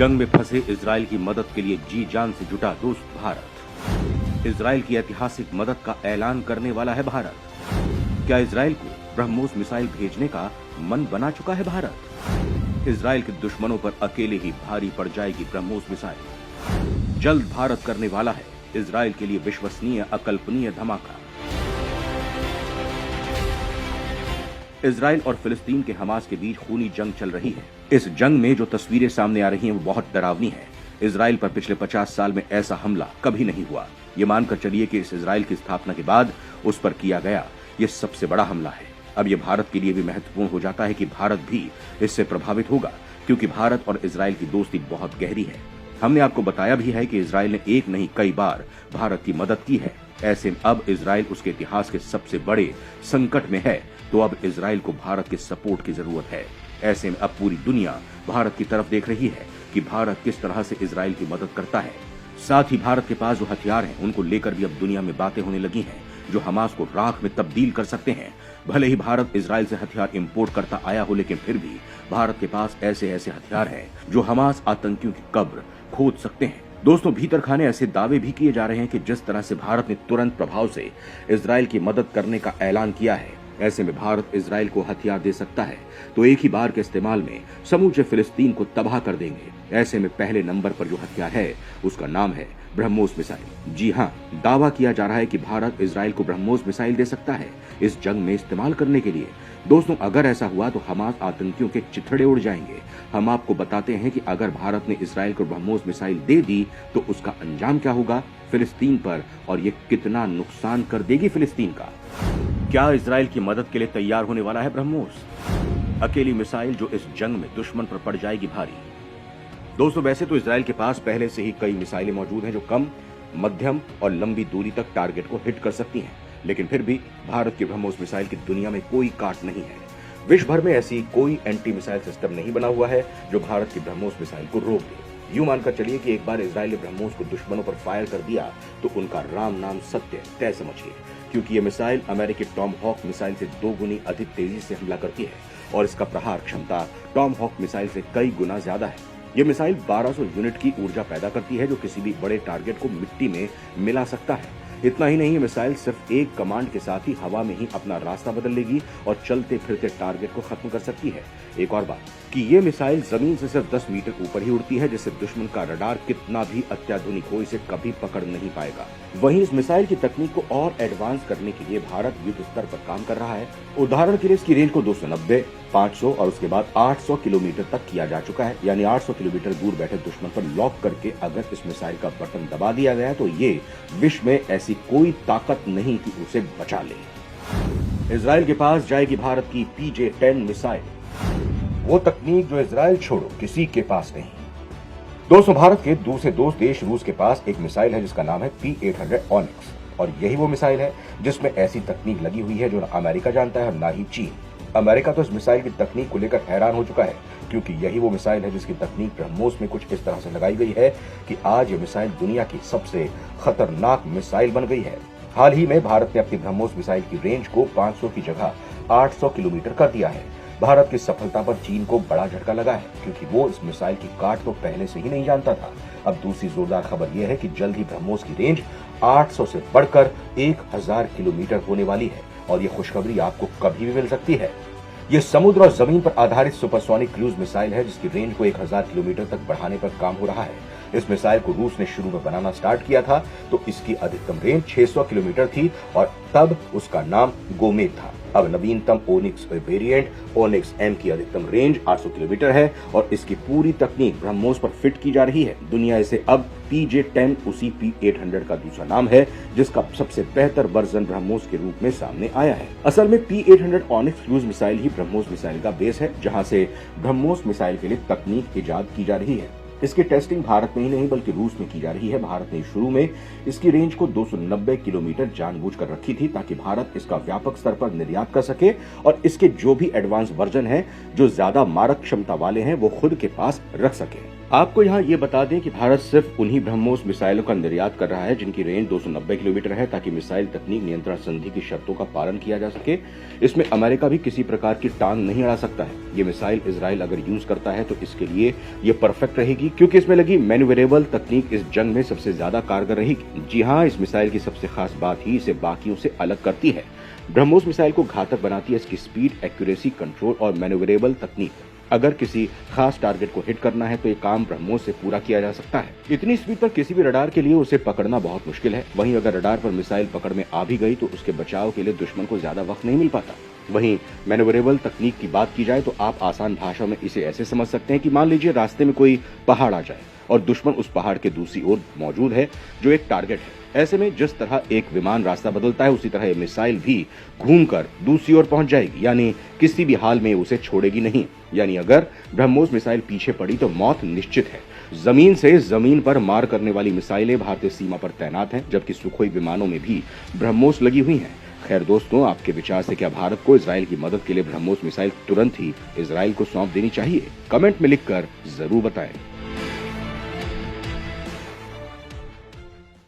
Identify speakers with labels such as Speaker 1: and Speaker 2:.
Speaker 1: जंग में फंसे इजराइल की मदद के लिए जी जान से जुटा दोस्त भारत। इजराइल की ऐतिहासिक मदद का ऐलान करने वाला है भारत। क्या इजराइल को ब्रह्मोस मिसाइल भेजने का मन बना चुका है भारत? इजराइल के दुश्मनों पर अकेले ही भारी पड़ जाएगी ब्रह्मोस मिसाइल। जल्द भारत करने वाला है इजराइल के लिए विश्वसनीय अकल्पनीय धमाका। इजराइल और फिलिस्तीन के हमास के बीच खूनी जंग चल रही है। इस जंग में जो तस्वीरें सामने आ रही हैं वो बहुत डरावनी है। इजराइल पर पिछले 50 साल में ऐसा हमला कभी नहीं हुआ। ये मानकर चलिए कि इस इजराइल की स्थापना के बाद उस पर किया गया ये सबसे बड़ा हमला है। अब ये भारत के लिए भी महत्वपूर्ण हो जाता है कि भारत भी इससे प्रभावित होगा, क्योंकि भारत और इजराइल की दोस्ती बहुत गहरी है। हमने आपको बताया भी है कि इजराइल ने एक नहीं कई बार भारत की मदद की है। ऐसे में अब इजराइल उसके इतिहास के सबसे बड़े संकट में है, तो अब इजराइल को भारत के सपोर्ट की जरूरत है। ऐसे में अब पूरी दुनिया भारत की तरफ देख रही है कि भारत किस तरह से इजराइल की मदद करता है। साथ ही भारत के पास जो हथियार हैं उनको लेकर भी अब दुनिया में बातें होने लगी हैं, जो हमास को राख में तब्दील कर सकते हैं। भले ही भारत इजराइल से हथियार इंपोर्ट करता आया हो, लेकिन फिर भी भारत के पास ऐसे ऐसे हथियार हैं जो हमास आतंकियों की कब्र खोद सकते हैं। दोस्तों, भीतर खाने ऐसे दावे भी किए जा रहे हैं कि जिस तरह से भारत ने तुरंत प्रभाव से इजराइल की मदद करने का ऐलान किया है, ऐसे में भारत इजराइल को हथियार दे सकता है तो एक ही बार के इस्तेमाल में समूचे फिलिस्तीन को तबाह कर देंगे। ऐसे में पहले नंबर पर जो हथियार है उसका नाम है ब्रह्मोस मिसाइल। जी हाँ, दावा किया जा रहा है कि भारत इजराइल को ब्रह्मोस मिसाइल दे सकता है इस जंग में इस्तेमाल करने के लिए। दोस्तों, अगर ऐसा हुआ तो हमास आतंकियों के चिथड़े उड़ जाएंगे। हम आपको बताते हैं कि अगर भारत ने इजराइल को ब्रह्मोस मिसाइल दे दी तो उसका अंजाम क्या होगा फिलिस्तीन पर, और ये कितना नुकसान कर देगी फिलिस्तीन का। क्या इजराइल की मदद के लिए तैयार होने वाला है ब्रह्मोस, अकेली मिसाइल जो इस जंग में दुश्मन पर पड़ जाएगी भारी? दोस्तों, वैसे तो इजराइल के पास पहले से ही कई मिसाइलें मौजूद हैं जो कम, मध्यम और लंबी दूरी तक टारगेट को हिट कर सकती हैं, लेकिन फिर भी भारत की ब्रह्मोस मिसाइल की दुनिया में कोई काट नहीं है। विश्व भर में ऐसी कोई एंटी मिसाइल सिस्टम नहीं बना हुआ है जो भारत की ब्रह्मोस मिसाइल को रोक दे। यूं मानकर चलिए कि एक बार इजराइल ने ब्रह्मोस को दुश्मनों पर फायर कर दिया तो उनका राम नाम सत्य तय समझिए, क्योंकि ये मिसाइल अमेरिकी टॉम हॉक मिसाइल से 2 गुनी अधिक तेजी से हमला करती है और इसका प्रहार क्षमता टॉम हॉक मिसाइल से कई गुना ज्यादा है। ये मिसाइल 1200 यूनिट की ऊर्जा पैदा करती है जो किसी भी बड़े टारगेट को मिट्टी में मिला सकता है। इतना ही नहीं, ये मिसाइल सिर्फ एक कमांड के साथ ही हवा में ही अपना रास्ता बदल लेगी और चलते फिरते टारगेट को खत्म कर सकती है। एक और बात कि ये मिसाइल जमीन से सिर्फ 10 मीटर ऊपर ही उड़ती है, जिससे दुश्मन का रडार कितना भी अत्याधुनिक हो इसे कभी पकड़ नहीं पाएगा। वहीं इस मिसाइल की तकनीक को और एडवांस करने के लिए भारत युद्ध स्तर पर काम कर रहा है। उदाहरण के लिए इसकी रेंज को 290, 500 और उसके बाद 800 किलोमीटर तक किया जा चुका है। यानी 800 किलोमीटर दूर बैठे दुश्मन पर लॉक करके अगर इस मिसाइल का बटन दबा दिया गया तो ये विश्व में ऐसी कोई ताकत नहीं कि उसे बचा ले। इजराइल के पास जाएगी भारत की PJ-10 मिसाइल, वो तकनीक जो इजराइल छोड़ो किसी के पास नहीं। दोस्तों, भारत के दूसरे दोस्त देश रूस के पास एक मिसाइल है जिसका नाम है P-800 ऑनिक्स, और यही वो मिसाइल है जिसमें ऐसी तकनीक लगी हुई है जो न अमेरिका जानता है और न ही चीन। अमेरिका तो इस मिसाइल की तकनीक को लेकर हैरान हो चुका है, क्योंकि यही वो मिसाइल है जिसकी तकनीक ब्रह्मोस में कुछ इस तरह से लगाई गई है कि आज ये मिसाइल दुनिया की सबसे खतरनाक मिसाइल बन गई है। हाल ही में भारत ने अपनी ब्रह्मोस मिसाइल की रेंज को 500 की जगह 800 किलोमीटर कर दिया है। भारत की सफलता पर चीन को बड़ा झटका लगा है, क्योंकि वो इस मिसाइल की काट तो पहले से ही नहीं जानता था। अब दूसरी जोरदार खबर यह है कि जल्द ही ब्रह्मोस की रेंज 800 से बढ़कर 1000 किलोमीटर होने वाली है, और ये खुशखबरी आपको कभी भी मिल सकती है। ये समुद्र और जमीन पर आधारित सुपरसोनिक क्रूज मिसाइल है जिसकी रेंज को 1000 किलोमीटर तक बढ़ाने पर काम हो रहा है। इस मिसाइल को रूस ने शुरू में बनाना स्टार्ट किया था तो इसकी अधिकतम रेंज 600 किलोमीटर थी और तब उसका नाम गोमेद था। अब नवीनतम ओनिक्स वेरिएंट ओनिक्स M की अधिकतम रेंज 800 किलोमीटर है और इसकी पूरी तकनीक ब्रह्मोस पर फिट की जा रही है। दुनिया इसे अब PJ-10 उसी P-800 का दूसरा नाम है, जिसका सबसे बेहतर वर्जन ब्रह्मोस के रूप में सामने आया है। असल में P-800 ऑनिक्स क्रूज मिसाइल ही ब्रह्मोस मिसाइल का बेस है, जहां से ब्रह्मोस मिसाइल के लिए तकनीक इजाद की जा रही है। इसकी टेस्टिंग भारत में ही नहीं बल्कि रूस में की जा रही है। भारत ने शुरू में इसकी रेंज को 290 किलोमीटर जानबूझकर रखी थी ताकि भारत इसका व्यापक स्तर पर निर्यात कर सके और इसके जो भी एडवांस वर्जन है जो ज्यादा मारक क्षमता वाले हैं वो खुद के पास रख सके। आपको यहाँ ये बता दें कि भारत सिर्फ उन्हीं ब्रह्मोस मिसाइलों का निर्यात कर रहा है जिनकी रेंज 290 किलोमीटर है, ताकि मिसाइल तकनीक नियंत्रण संधि की शर्तों का पालन किया जा सके। इसमें अमेरिका भी किसी प्रकार की टांग नहीं अड़ा सकता है। ये मिसाइल इजराइल अगर यूज करता है तो इसके लिए ये परफेक्ट रहेगी, क्योंकि इसमें लगी मैन्यूवरेबल तकनीक इस जंग में सबसे ज्यादा कारगर रहेगी। जी हाँ, इस मिसाइल की सबसे खास बात ही इसे बाकियों से अलग करती है। ब्रह्मोस मिसाइल को घातक बनाती है इसकी स्पीड, एक्यूरेसी, कंट्रोल और मैन्यूवरेबल तकनीक। अगर किसी खास टारगेट को हिट करना है तो ये काम ब्रह्मोस से पूरा किया जा सकता है। इतनी स्पीड पर किसी भी रडार के लिए उसे पकड़ना बहुत मुश्किल है। वहीं अगर रडार पर मिसाइल पकड़ में आ भी गई तो उसके बचाव के लिए दुश्मन को ज्यादा वक्त नहीं मिल पाता। वहीं मैन्यूवरेबल तकनीक की बात की जाए तो आप आसान भाषा में इसे ऐसे समझ सकते हैं कि मान लीजिए रास्ते में कोई पहाड़ आ जाए और दुश्मन उस पहाड़ के दूसरी ओर मौजूद है जो एक टारगेट है। ऐसे में जिस तरह एक विमान रास्ता बदलता है उसी तरह ये मिसाइल भी घूमकर दूसरी ओर पहुंच जाएगी, यानी किसी भी हाल में उसे छोड़ेगी नहीं। यानी अगर ब्रह्मोस मिसाइल पीछे पड़ी तो मौत निश्चित है। जमीन से जमीन पर मार करने वाली मिसाइलें भारतीय सीमा पर तैनात हैं, जबकि सुखोई विमानों में भी ब्रह्मोस लगी हुई हैं। खैर दोस्तों, आपके विचार से क्या भारत को इजराइल की मदद के लिए ब्रह्मोस मिसाइल तुरंत ही इजराइल को सौंप देनी चाहिए? कमेंट में लिखकर जरूर बताएं।